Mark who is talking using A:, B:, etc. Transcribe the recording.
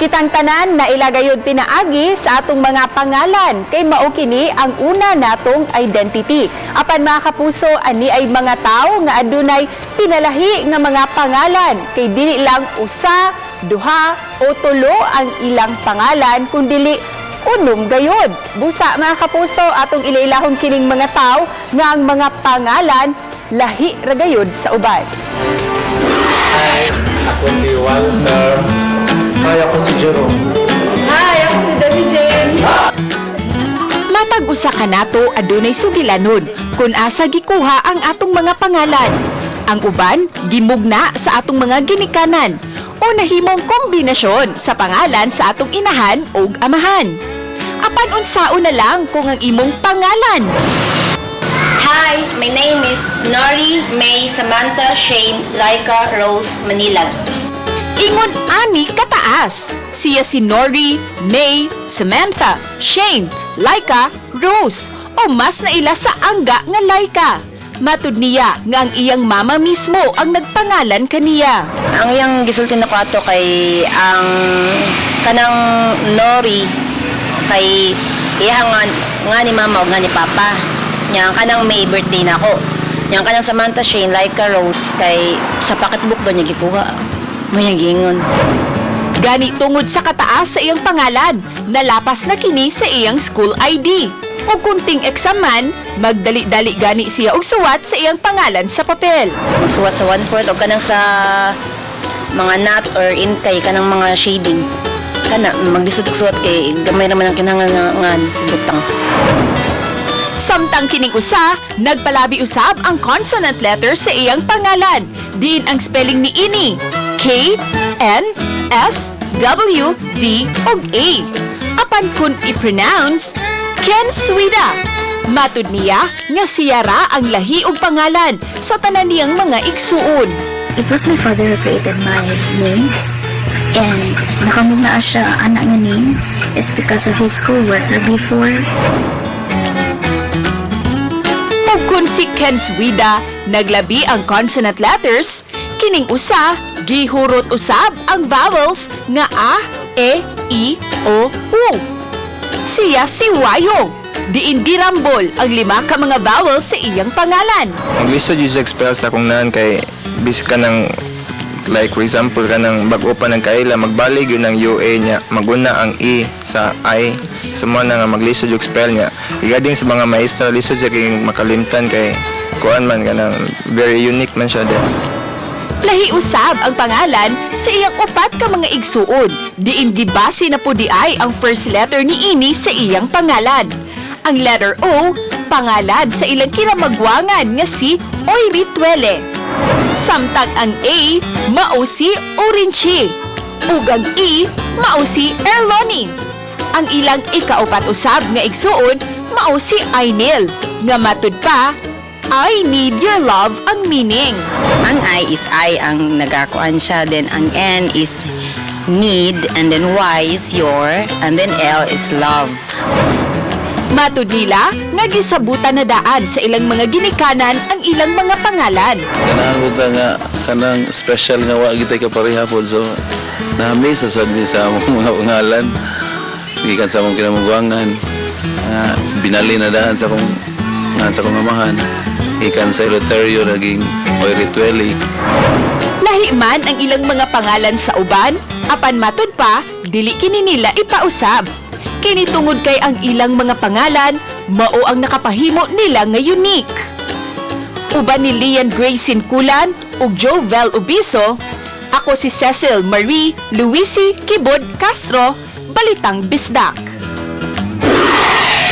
A: Kitang tanan na ilagayod pinaagi sa atong mga pangalan kay mao kini ang una natong identity. Apan mga kapuso, ani ay mga tao nga adunay pinalahi nga mga pangalan kay dili lang usa, duha o tulo ang ilang pangalan kundi unom gayod. Busa mga kapuso, atong ilailahon kining mga tao nga ang mga pangalan lahi ra gayod sa uban.
B: Hi, ako si Walter. Hi, ako si Jerome.
A: Hi, ako si Debbie Jane. Matag usa ka nato adunay sugilanon kung asa gikuha ang atong mga pangalan. Ang uban gimugna sa atong mga ginikanan o nahimong kombinasyon sa pangalan sa atong inahan o amahan. Apan unsaon na lang kung ang imong pangalan.
C: Hi, my name is Nori May Samantha Shane Laika Rose Manilag.
A: Ingon ani kataas, siya si Nori, May, Samantha, Shane, Laika, Rose o mas naila sa angga nga Laika. Matud niya nga ang iyang mama mismo ang nagpangalan kaniya.
C: Ang iyang gisulti na ko ato kay ang kanang Nori kay iya nga ni mama o nga ni papa. Yang kanang May birthday na ko. Yang kanang Samantha Shane Laika Rose kay sa pocketbook do niya gikuha. Mayang gingon.
A: Gani tungod sa kataas sa iyang pangalan, nalapas na kini sa iyang school ID. O kunting eksaman, magdali-dali gani siya og suwat sa iyang pangalan sa papel.
C: Magsuwat sa 1/4 o kanang sa mga nut or inkay kanang mga shading. Kana magdisuot kay gamay naman ang kinahanglan butang.
A: Samtang kining usa, nagpalabi usab ang consonant letter sa iyang pangalan. Diin ang spelling ni ini, K, N, S, W, D, ug A. Apan kun i-pronounce, Ken Swida. Matud niya nga siya ra ang lahi ug pangalan sa tanan niyang mga igsuon.
D: It was my father who created my name. And nakamove na siya anak nga name. It's because of his co-worker before.
A: Ug kun si Ken Swida naglabi ang consonant letters, kining usa gihurot usab ang vowels nga a, e, i, o, u. Siya si Wayo. Diin dirambol ang 5 ka mga vowels sa iyang pangalan.
E: Ang lisod yung expel sa akong naan kay bis ka ng like for example ka ng bag-o pa ng kaila magbalig yun ng UA niya maguna ang E sa I sa mga nga maglisod yung spell niya igading sa mga maestra lisod siya kay makalimtan kay kuan man ka ng very unique man siya din.
A: Lahi usab ang pangalan sa iyang 4 ka mga igsuon. Diin gibase na po di ay ang first letter ni ini sa iyang pangalan. Ang letter O, pangalan sa ilang kinamagwangan nga si Oirituele. Samtang ang A, mao si Orinchi. Ug ang E, mao si Erloni. Ang ilang ika-4 usab nga igsuon, mao si Ainil. Nga matud pa, I need your love ang meaning.
C: Ang I is I ang nagakuan siya, then ang N is need, and then Y is your, and then L is love.
A: Matud nila nga gisabutan na daan sa ilang mga ginikanan ang ilang mga pangalan.
F: Ganahan ko nga kanang special nga wa kita ka pareha po. So nami sa sabi sa among mga pangalan. Gikan sa among kinamugwangan. Binali na daan sa akong amahan. Gikan sa Eleuterio naging Oiritueli.
A: Lahi man ang ilang mga pangalan sa uban, apan matud pa, dili kini nila ipausab. Kini tungod kay ang ilang mga pangalan, mao ang nakapahimo nila nga unique. Uban ni Lian Grace Sinculan ug Jovel Ubiso, ako si Cecil Marie Luisi Kibod Castro, Balitang Bisdak.